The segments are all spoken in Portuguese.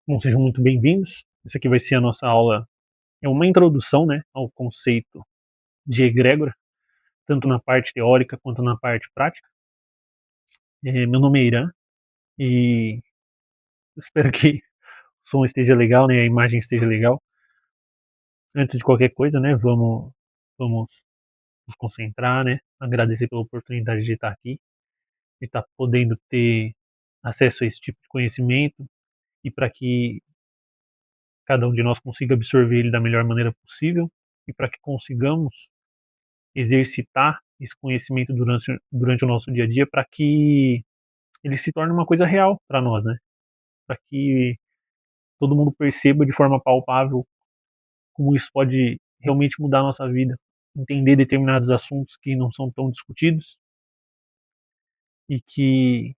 Bom, sejam muito bem-vindos. Essa aqui vai ser a nossa aula, é uma introdução, né, ao conceito de egrégora, tanto na parte teórica quanto na parte prática. Meu nome é Irã e espero que o som esteja legal, né, a imagem esteja legal. Antes de qualquer coisa, né, vamos nos concentrar, né, agradecer pela oportunidade de estar aqui, de estar podendo ter acesso a esse tipo de conhecimento e para que cada um de nós consiga absorver ele da melhor maneira possível e para que consigamos exercitar esse conhecimento durante o nosso dia a dia para que ele se torne uma coisa real para nós, né? Para que todo mundo perceba de forma palpável como isso pode realmente mudar a nossa vida, entender determinados assuntos que não são tão discutidos e que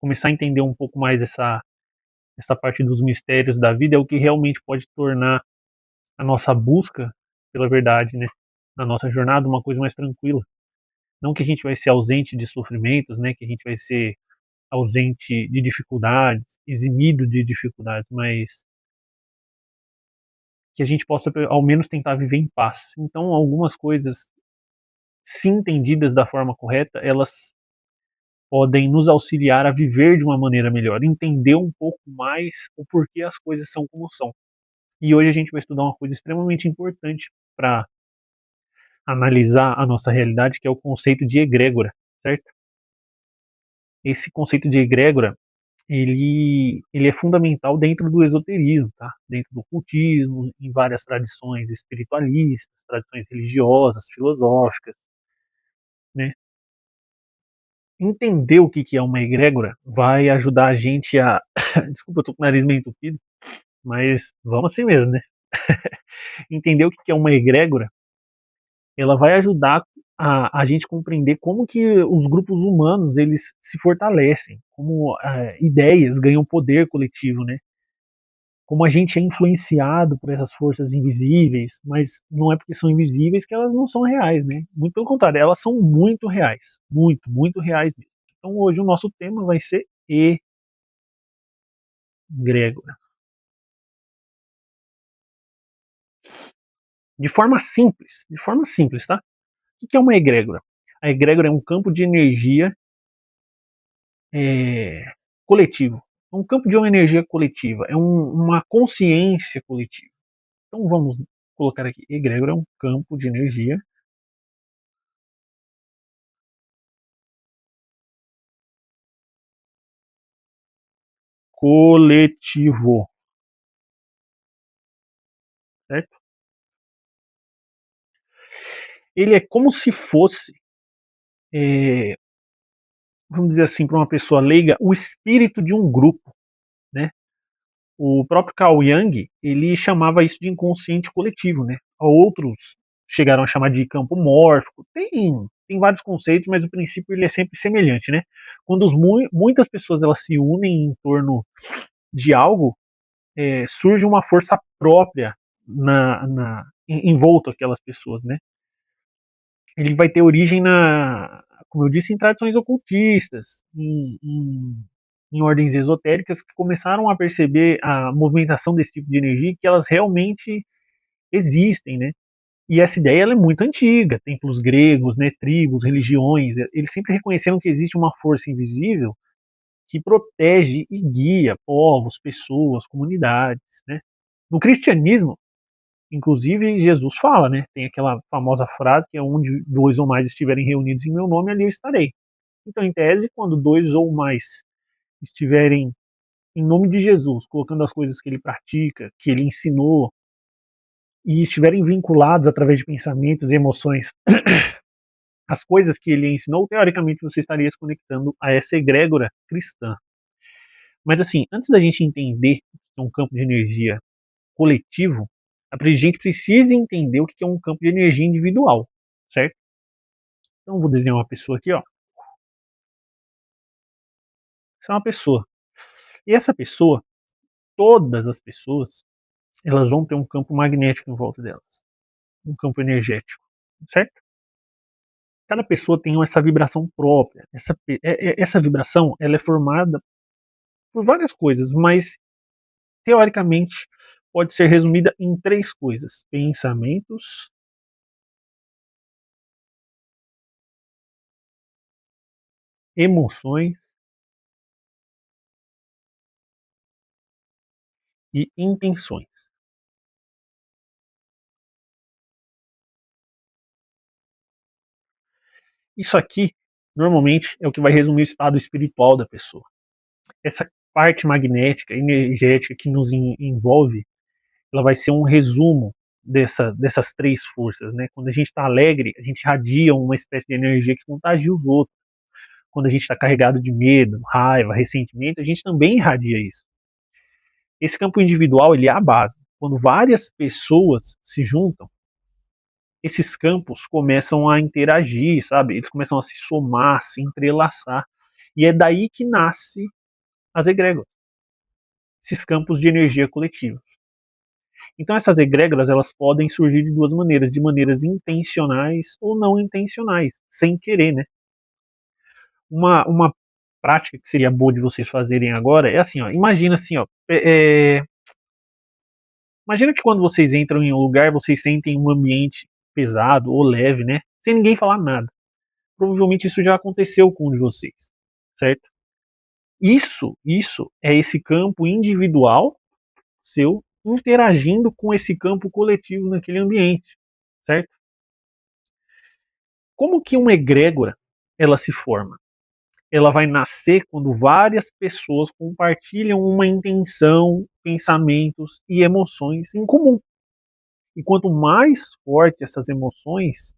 começar a entender um pouco mais essa parte dos mistérios da vida é o que realmente pode tornar a nossa busca pela verdade, né? Na nossa jornada uma coisa mais tranquila. Não que a gente vai ser ausente de sofrimentos, né? Que a gente vai ser ausente de dificuldades, eximido de dificuldades, mas que a gente possa ao menos tentar viver em paz. Então, algumas coisas, se entendidas da forma correta, elas podem nos auxiliar a viver de uma maneira melhor, entender um pouco mais o porquê as coisas são como são. E hoje a gente vai estudar uma coisa extremamente importante para analisar a nossa realidade, que é o conceito de egrégora, certo? Esse conceito de egrégora ele é fundamental dentro do esoterismo, tá? Dentro do ocultismo, em várias tradições espiritualistas, tradições religiosas, filosóficas, né? Entender o que é uma egrégora vai ajudar a gente a... Desculpa, eu tô com o nariz meio entupido, mas vamos assim mesmo, né? Entender o que é uma egrégora, ela vai ajudar a gente compreender como que os grupos humanos eles se fortalecem, como ideias ganham poder coletivo, né? Como a gente é influenciado por essas forças invisíveis, mas não é porque são invisíveis que elas não são reais, né? Muito pelo contrário, elas são muito reais, muito reais mesmo. Então hoje o nosso tema vai ser egrégora. De forma simples, tá? O que é uma egrégora? A egrégora é um campo de energia é, coletivo. É um campo de uma energia coletiva, é uma consciência coletiva. Então vamos colocar aqui, egrégora é um campo de energia coletivo, certo? Ele é como se fosse, é, vamos dizer assim, para uma pessoa leiga, o espírito de um grupo, né? O próprio Carl Jung, ele chamava isso de inconsciente coletivo, né? Outros chegaram a chamar de campo mórfico. Tem vários conceitos, mas o princípio ele é sempre semelhante, né? Quando muitas pessoas elas se unem em torno de algo, surge uma força própria em volta aquelas pessoas, né? Ele vai ter origem como eu disse, em tradições ocultistas, em ordens esotéricas que começaram a perceber a movimentação desse tipo de energia e que elas realmente existem, né? E essa ideia ela é muito antiga, templos gregos, né, tribos, religiões, eles sempre reconheceram que existe uma força invisível que protege e guia povos, pessoas, comunidades, né? No cristianismo, inclusive, Jesus fala, né? Tem aquela famosa frase que é onde dois ou mais estiverem reunidos em meu nome, ali eu estarei. Então, em tese, quando dois ou mais estiverem em nome de Jesus, colocando as coisas que ele pratica, que ele ensinou, e estiverem vinculados através de pensamentos e emoções às coisas que ele ensinou, teoricamente você estaria se conectando a essa egrégora cristã. Mas assim, antes da gente entender o que é um campo de energia coletivo, a gente precisa entender o que é um campo de energia individual, certo? Então vou desenhar uma pessoa aqui, ó. Essa é uma pessoa. E essa pessoa, todas as pessoas, elas vão ter um campo magnético em volta delas, um campo energético, certo? Cada pessoa tem essa vibração própria. Essa vibração ela é formada por várias coisas, mas teoricamente, pode ser resumida em 3 coisas: pensamentos, emoções e intenções. Isso aqui, normalmente, é o que vai resumir o estado espiritual da pessoa. Essa parte magnética, energética que nos envolve, ela vai ser um resumo dessas 3 forças, né? Quando a gente está alegre, a gente irradia uma espécie de energia que contagia os outros. Quando a gente está carregado de medo, raiva, ressentimento, a gente também irradia isso. Esse campo individual, ele é a base. Quando várias pessoas se juntam, esses campos começam a interagir, sabe? Eles começam a se somar, se entrelaçar. E é daí que nasce as egrégoras, esses campos de energia coletivos. Então essas egrégoras, elas podem surgir de 2 maneiras, de maneiras intencionais ou não intencionais, sem querer, né? Uma prática que seria boa de vocês fazerem agora é assim, ó, imagina assim, ó, imagina que quando vocês entram em um lugar, vocês sentem um ambiente pesado ou leve, né? Sem ninguém falar nada. Provavelmente isso já aconteceu com um de vocês, certo? Isso é esse campo individual seu interagindo com esse campo coletivo naquele ambiente, certo? Como que uma egrégora ela se forma? Ela vai nascer quando várias pessoas compartilham uma intenção, pensamentos e emoções em comum. E quanto mais fortes essas emoções,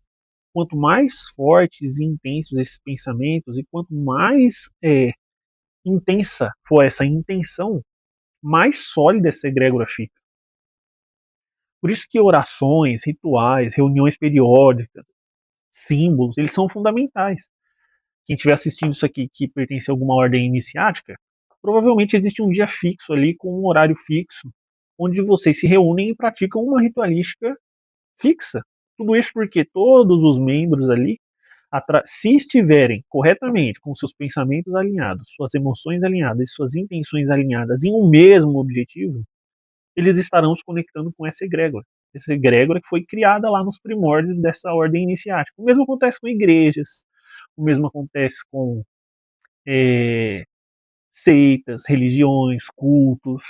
quanto mais fortes e intensos esses pensamentos, e quanto mais intensa for essa intenção, mais sólida essa egrégora fica. Por isso que orações, rituais, reuniões periódicas, símbolos, eles são fundamentais. Quem estiver assistindo isso aqui que pertence a alguma ordem iniciática, provavelmente existe um dia fixo ali, com um horário fixo, onde vocês se reúnem e praticam uma ritualística fixa. Tudo isso porque todos os membros ali, se estiverem corretamente com seus pensamentos alinhados, suas emoções alinhadas, suas intenções alinhadas em um mesmo objetivo, eles estarão se conectando com essa egrégora. Essa egrégora que foi criada lá nos primórdios dessa ordem iniciática. O mesmo acontece com igrejas, o mesmo acontece com é, seitas, religiões, cultos.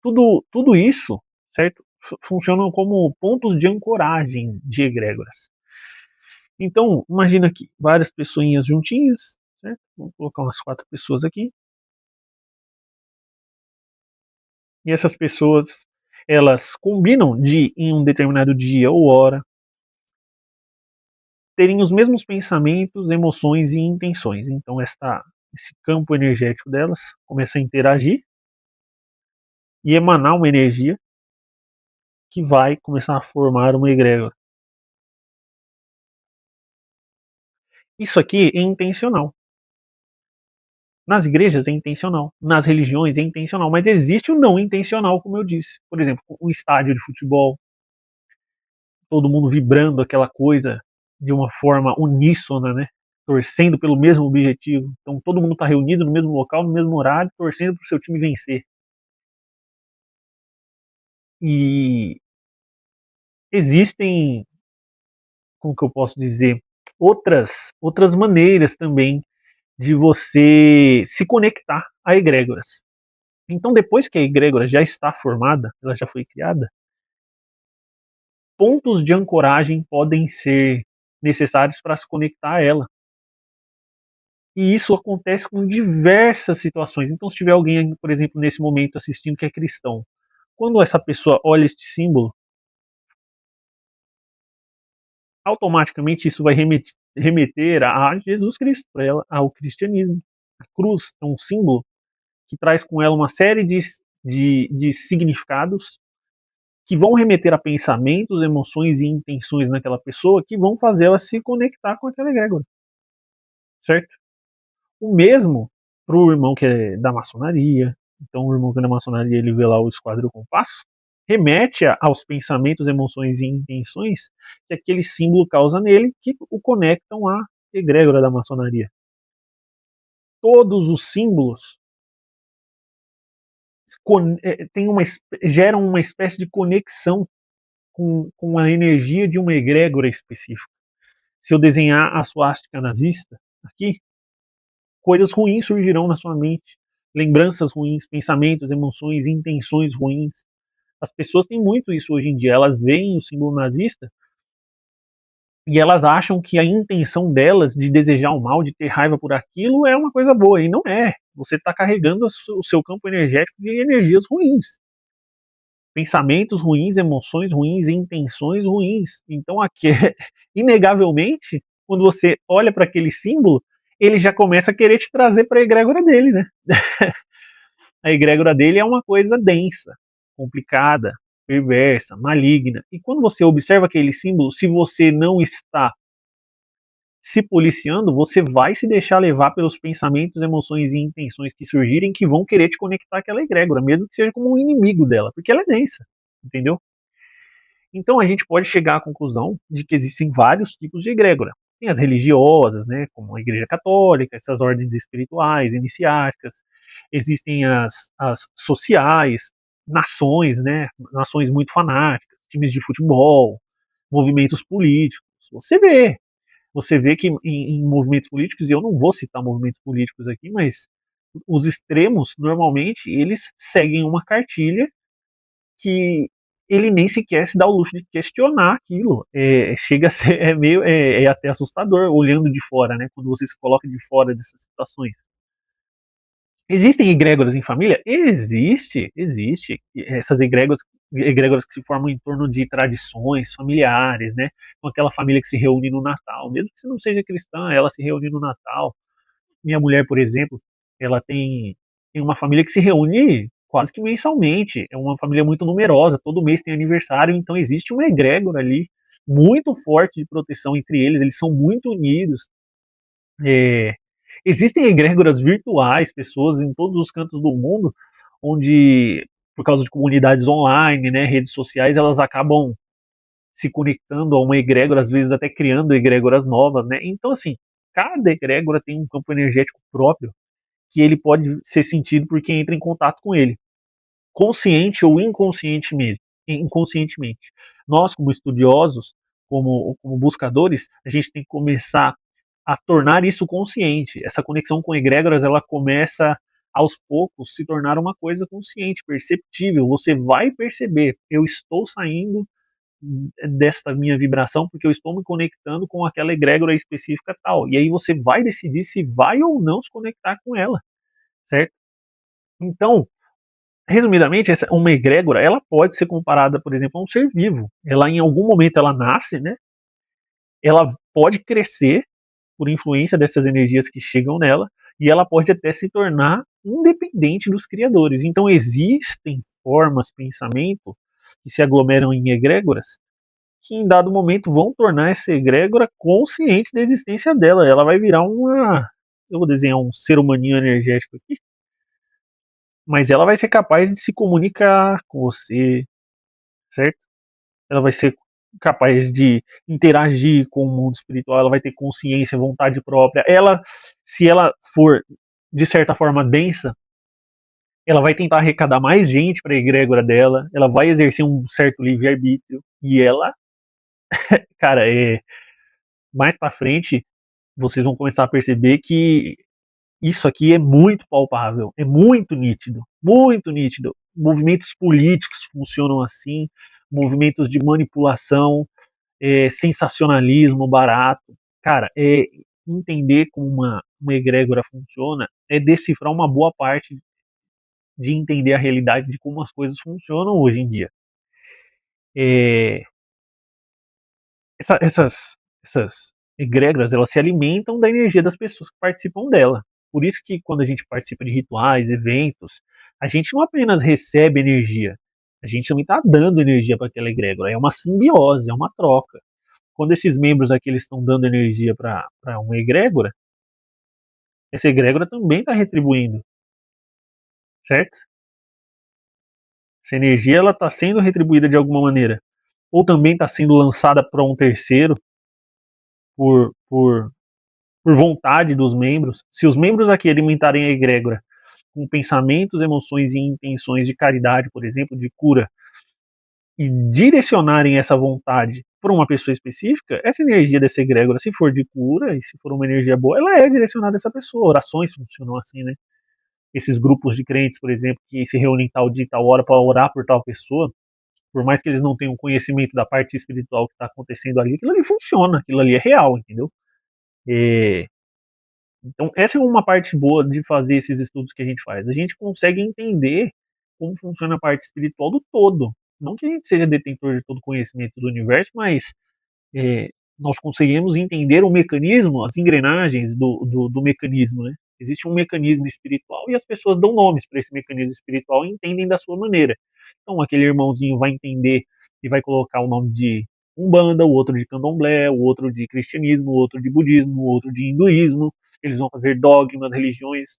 Tudo isso, certo? Funcionam como pontos de ancoragem de egrégoras. Então, imagina aqui, várias pessoinhas juntinhas, certo? Vamos colocar umas 4 pessoas aqui. E essas pessoas, elas combinam de, em um determinado dia ou hora, terem os mesmos pensamentos, emoções e intenções. Então, esse campo energético delas começa a interagir e emanar uma energia que vai começar a formar uma egrégora. Isso aqui é intencional. Nas igrejas é intencional, nas religiões é intencional, mas existe o não intencional, como eu disse. Por exemplo, um estádio de futebol, todo mundo vibrando aquela coisa de uma forma uníssona, né? Torcendo pelo mesmo objetivo. Então todo mundo está reunido no mesmo local, no mesmo horário, torcendo para o seu time vencer. E existem, como que eu posso dizer, outras maneiras também de você se conectar a egrégoras. Então, depois que a egrégora já está formada, ela já foi criada, pontos de ancoragem podem ser necessários para se conectar a ela. E isso acontece com diversas situações. Então, se tiver alguém, por exemplo, nesse momento assistindo que é cristão, quando essa pessoa olha este símbolo, automaticamente isso vai remeter a Jesus Cristo, para ela, ao cristianismo. A cruz é um símbolo que traz com ela uma série de significados que vão remeter a pensamentos, emoções e intenções naquela pessoa que vão fazer ela se conectar com aquela egrégora, certo? O mesmo para o irmão que é da maçonaria. Então, o irmão que é da maçonaria, ele vê lá o esquadrão compasso, remete aos pensamentos, emoções e intenções que aquele símbolo causa nele, que o conectam à egrégora da maçonaria. Todos os símbolos geram uma espécie de conexão com a energia de uma egrégora específica. Se eu desenhar a suástica nazista aqui, coisas ruins surgirão na sua mente, lembranças ruins, pensamentos, emoções, intenções ruins. As pessoas têm muito isso hoje em dia, elas veem o símbolo nazista e elas acham que a intenção delas de desejar o mal, de ter raiva por aquilo, é uma coisa boa, e não é. Você está carregando o seu campo energético de energias ruins. Pensamentos ruins, emoções ruins, intenções ruins. Então, aqui, inegavelmente, quando você olha para aquele símbolo, ele já começa a querer te trazer para a egrégora dele, né? A egrégora dele é uma coisa densa, complicada, perversa, maligna. E quando você observa aquele símbolo, se você não está se policiando, você vai se deixar levar pelos pensamentos, emoções e intenções que surgirem que vão querer te conectar àquela egrégora, mesmo que seja como um inimigo dela, porque ela é densa, entendeu? Então a gente pode chegar à conclusão de que existem vários tipos de egrégora. Tem as religiosas, né, como a Igreja Católica, essas ordens espirituais, iniciáticas. Existem as sociais, nações, né, nações muito fanáticas, times de futebol, movimentos políticos. Você vê que em movimentos políticos, e eu não vou citar movimentos políticos aqui, mas os extremos, normalmente, eles seguem uma cartilha que ele nem sequer se dá o luxo de questionar aquilo. Chega a ser é até assustador olhando de fora, né? Quando você se coloca de fora dessas situações. Existem egrégoras em família? Existe. Essas egrégoras que se formam em torno de tradições familiares, né? Com aquela família que se reúne no Natal, mesmo que você não seja cristã, ela se reúne no Natal. Minha mulher, por exemplo, ela tem uma família que se reúne quase que mensalmente. É uma família muito numerosa, todo mês tem aniversário, então existe uma egrégora ali muito forte de proteção entre eles, eles são muito unidos. É, existem egrégoras virtuais, pessoas em todos os cantos do mundo, onde, por causa de comunidades online, né, redes sociais, elas acabam se conectando a uma egrégora, às vezes até criando egrégoras novas, né? Então, assim, cada egrégora tem um campo energético próprio que ele pode ser sentido por quem entra em contato com ele, consciente ou inconscientemente. Nós, como estudiosos, como buscadores, a gente tem que começar a tornar isso consciente. Essa conexão com egrégoras, ela começa aos poucos se tornar uma coisa consciente, perceptível. Você vai perceber, eu estou saindo desta minha vibração porque eu estou me conectando com aquela egrégora específica tal. E aí você vai decidir se vai ou não se conectar com ela, certo? Então, resumidamente, uma egrégora, ela pode ser comparada, por exemplo, a um ser vivo. Ela, em algum momento, ela nasce, né? Ela pode crescer por influência dessas energias que chegam nela, e ela pode até se tornar independente dos criadores. Então existem formas, pensamento, que se aglomeram em egrégoras, que em dado momento vão tornar essa egrégora consciente da existência dela. Ela vai virar uma. Eu vou desenhar um ser humaninho energético aqui, mas ela vai ser capaz de se comunicar com você, certo? Ela vai ser capaz de interagir com o mundo espiritual, ela vai ter consciência, vontade própria. Ela, se ela for de certa forma densa, ela vai tentar arrecadar mais gente para a egrégora dela, ela vai exercer um certo livre-arbítrio e ela, cara, mais para frente vocês vão começar a perceber que isso aqui é muito palpável, é muito nítido, muito nítido. Movimentos políticos funcionam assim, movimentos de manipulação, sensacionalismo barato. Cara, entender como uma egrégora funciona é decifrar uma boa parte de entender a realidade de como as coisas funcionam hoje em dia. É, essas egrégoras, elas se alimentam da energia das pessoas que participam dela. Por isso que quando a gente participa de rituais, eventos, a gente não apenas recebe energia, a gente também está dando energia para aquela egrégora. É uma simbiose, é uma troca. Quando esses membros aqui eles estão dando energia para uma egrégora, essa egrégora também está retribuindo, certo? Essa energia ela está sendo retribuída de alguma maneira, ou também está sendo lançada para um terceiro por, por, por vontade dos membros. Se os membros aqui alimentarem a egrégora com pensamentos, emoções e intenções de caridade, por exemplo, de cura, e direcionarem essa vontade para uma pessoa específica, essa energia dessa egrégora, se for de cura e se for uma energia boa, ela é direcionada a essa pessoa. Orações funcionam assim, né? Esses grupos de crentes, por exemplo, que se reúnem tal dia, tal hora para orar por tal pessoa, por mais que eles não tenham conhecimento da parte espiritual que está acontecendo ali, aquilo ali funciona, aquilo ali é real, entendeu? É, então, essa é uma parte boa de fazer esses estudos que a gente faz. A gente consegue entender como funciona a parte espiritual do todo. Não que a gente seja detentor de todo o conhecimento do universo, mas é, nós conseguimos entender o mecanismo, as engrenagens do mecanismo, né? Existe um mecanismo espiritual e as pessoas dão nomes para esse mecanismo espiritual e entendem da sua maneira. Então, aquele irmãozinho vai entender e vai colocar o nome de Umbanda, o outro de Candomblé, o outro de cristianismo, o outro de budismo, o outro de hinduísmo. Eles vão fazer dogmas, religiões.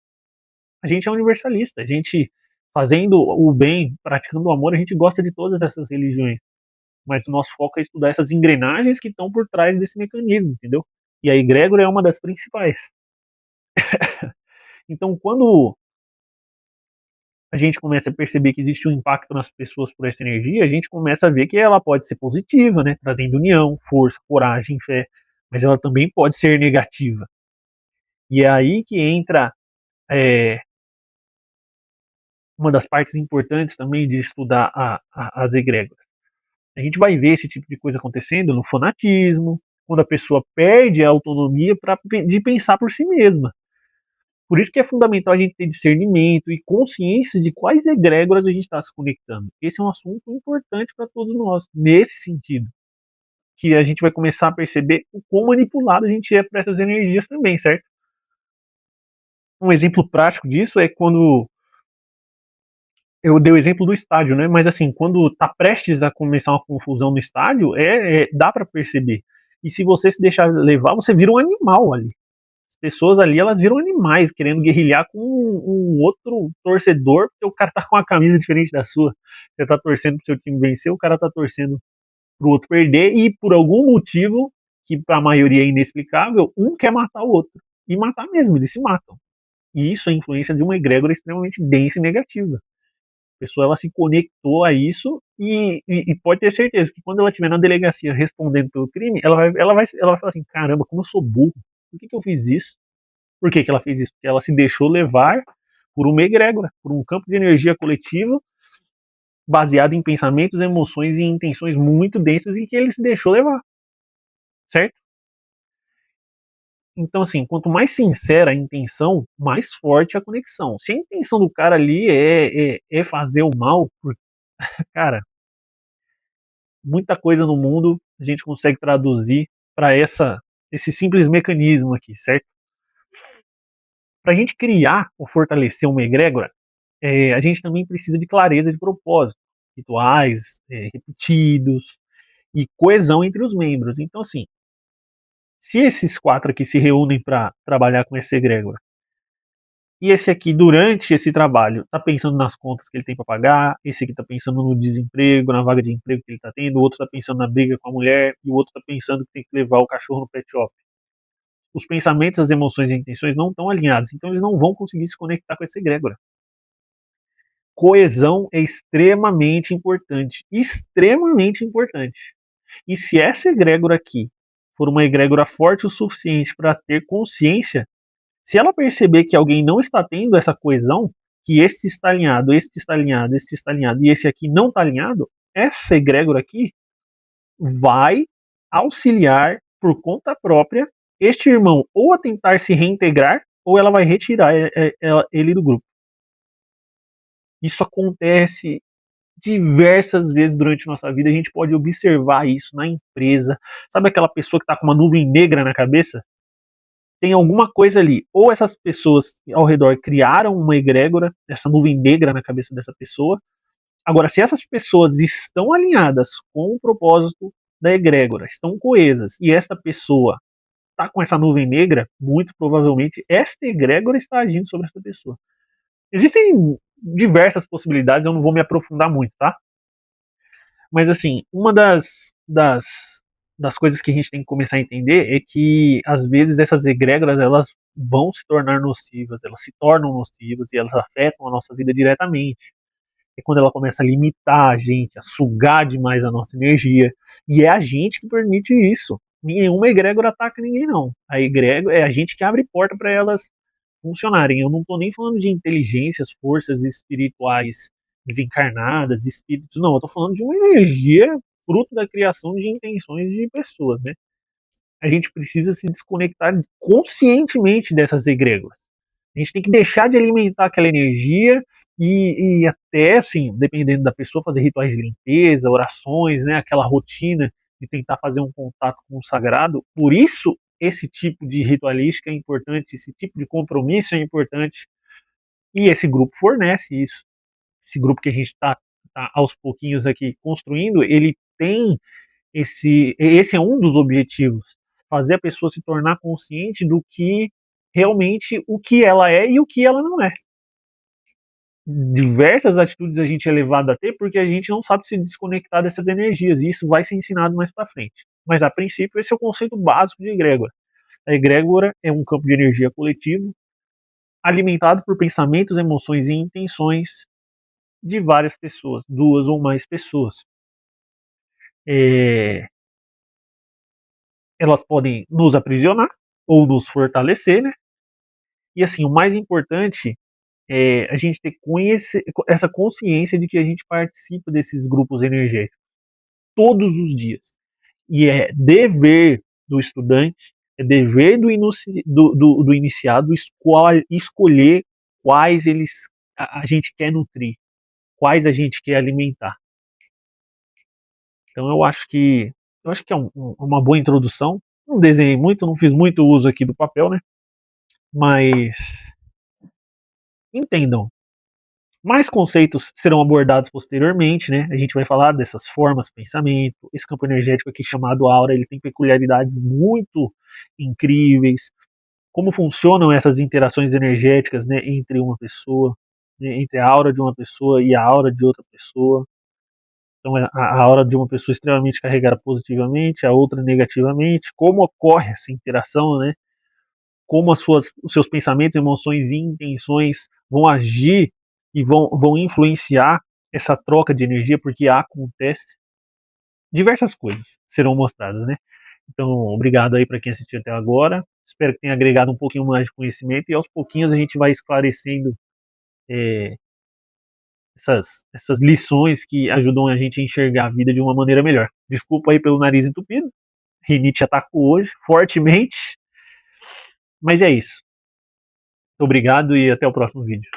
A gente é universalista. A gente, fazendo o bem, praticando o amor, a gente gosta de todas essas religiões. Mas o nosso foco é estudar essas engrenagens que estão por trás desse mecanismo, entendeu? E a egrégora é uma das principais. Então, quando a gente começa a perceber que existe um impacto nas pessoas por essa energia, a gente começa a ver que ela pode ser positiva, né? Trazendo união, força, coragem, fé. Mas ela também pode ser negativa. E é aí que entra é, uma das partes importantes também de estudar as egrégoras. A gente vai ver esse tipo de coisa acontecendo no fanatismo, quando a pessoa perde a autonomia de pensar por si mesma. Por isso que é fundamental a gente ter discernimento e consciência de quais egrégoras a gente está se conectando. Esse é um assunto importante para todos nós, nesse sentido. Que a gente vai começar a perceber o quão manipulado a gente é por essas energias também, certo? Um exemplo prático disso é quando eu dei o exemplo do estádio, né? Mas assim, quando tá prestes a começar uma confusão no estádio, dá para perceber. E se você se deixar levar, você vira um animal ali. As pessoas ali, elas viram animais, querendo guerrilhar com um outro torcedor, porque o cara tá com uma camisa diferente da sua. Você tá torcendo pro seu time vencer, o cara tá torcendo pro outro perder, e por algum motivo, que pra maioria é inexplicável, um quer matar o outro. E matar mesmo, eles se matam. E isso é a influência de uma egrégora extremamente densa e negativa. A pessoa, ela se conectou a isso e pode ter certeza que quando ela estiver na delegacia respondendo pelo crime, ela vai falar assim, caramba, como eu sou burro, por que eu fiz isso? Por que ela fez isso? Porque ela se deixou levar por uma egrégora, por um campo de energia coletiva baseado em pensamentos, emoções e intenções muito densas em que ele se deixou levar, certo? Então, assim, quanto mais sincera a intenção, mais forte a conexão. Se a intenção do cara ali é fazer o mal, cara, muita coisa no mundo a gente consegue traduzir para esse simples mecanismo aqui, certo? Para a gente criar ou fortalecer uma egrégora, a gente também precisa de clareza de propósito, rituais repetidos e coesão entre os membros. Então, assim, se esses quatro aqui se reúnem para trabalhar com essa egrégora, e esse aqui, durante esse trabalho, está pensando nas contas que ele tem para pagar, esse aqui está pensando no desemprego, na vaga de emprego que ele está tendo, o outro está pensando na briga com a mulher, e o outro está pensando que tem que levar o cachorro no pet shop. Os pensamentos, as emoções e as intenções não estão alinhados, então eles não vão conseguir se conectar com essa egrégora. Coesão é extremamente importante. Extremamente importante. E se essa egrégora aqui for uma egrégora forte o suficiente para ter consciência, se ela perceber que alguém não está tendo essa coesão, que este está alinhado, este está alinhado, este está alinhado e esse aqui não está alinhado, essa egrégora aqui vai auxiliar por conta própria este irmão ou a tentar se reintegrar ou ela vai retirar ele do grupo. Isso acontece diversas vezes durante nossa vida, a gente pode observar isso na empresa. Sabe aquela pessoa que está com uma nuvem negra na cabeça? Tem alguma coisa ali. Ou essas pessoas ao redor criaram uma egrégora, essa nuvem negra na cabeça dessa pessoa. Agora, se essas pessoas estão alinhadas com o propósito da egrégora, estão coesas, e esta pessoa está com essa nuvem negra, muito provavelmente esta egrégora está agindo sobre essa pessoa. Existem diversas possibilidades, eu não vou me aprofundar muito, tá? Mas assim, uma das coisas que a gente tem que começar a entender é que às vezes essas egrégoras elas vão se tornar nocivas, elas se tornam nocivas e elas afetam a nossa vida diretamente. É quando ela começa a limitar a gente, a sugar demais a nossa energia. E é a gente que permite isso. Nenhuma egrégora ataca ninguém, não. A egrégora é a gente que abre porta para elas funcionarem. Eu não estou nem falando de inteligências, forças espirituais desencarnadas, espíritos, não. Eu estou falando de uma energia fruto da criação de intenções de pessoas, né? A gente precisa se desconectar conscientemente dessas egrégoras. A gente tem que deixar de alimentar aquela energia e até, assim, dependendo da pessoa, fazer rituais de limpeza, orações, né? Aquela rotina de tentar fazer um contato com o sagrado. Por isso, esse tipo de ritualística é importante, esse tipo de compromisso é importante. E esse grupo fornece isso. Esse grupo que a gente está tá aos pouquinhos aqui construindo, ele tem esse é um dos objetivos, fazer a pessoa se tornar consciente do que realmente o que ela é e o que ela não é. Diversas atitudes a gente é levado a ter porque a gente não sabe se desconectar dessas energias e isso vai ser ensinado mais para frente. Mas a princípio esse é o conceito básico de egrégora. A egrégora é um campo de energia coletivo alimentado por pensamentos, emoções e intenções de várias pessoas, duas ou mais pessoas. É, elas podem nos aprisionar ou nos fortalecer, né? E assim, o mais importante é a gente ter essa consciência de que a gente participa desses grupos energéticos todos os dias. E é dever do estudante, é dever do iniciado escolher quais a gente quer nutrir, quais a gente quer alimentar. Então eu acho que é uma boa introdução. Não desenhei muito, não fiz muito uso aqui do papel, né? Mas entendam. Mais conceitos serão abordados posteriormente, né? A gente vai falar dessas formas de pensamento. Esse campo energético aqui chamado aura, ele tem peculiaridades muito incríveis. Como funcionam essas interações energéticas, né, entre uma pessoa, né, entre a aura de uma pessoa e a aura de outra pessoa. Então, a aura de uma pessoa extremamente carregada positivamente, a outra negativamente. Como ocorre essa interação, né? Como os seus pensamentos, emoções e intenções vão agir e vão influenciar essa troca de energia, porque acontece. Diversas coisas serão mostradas, né? Então, obrigado aí para quem assistiu até agora. Espero que tenha agregado um pouquinho mais de conhecimento e aos pouquinhos a gente vai esclarecendo é, essas lições que ajudam a gente a enxergar a vida de uma maneira melhor. Desculpa aí pelo nariz entupido. Rinite atacou hoje, fortemente. Mas é isso. Obrigado e até o próximo vídeo.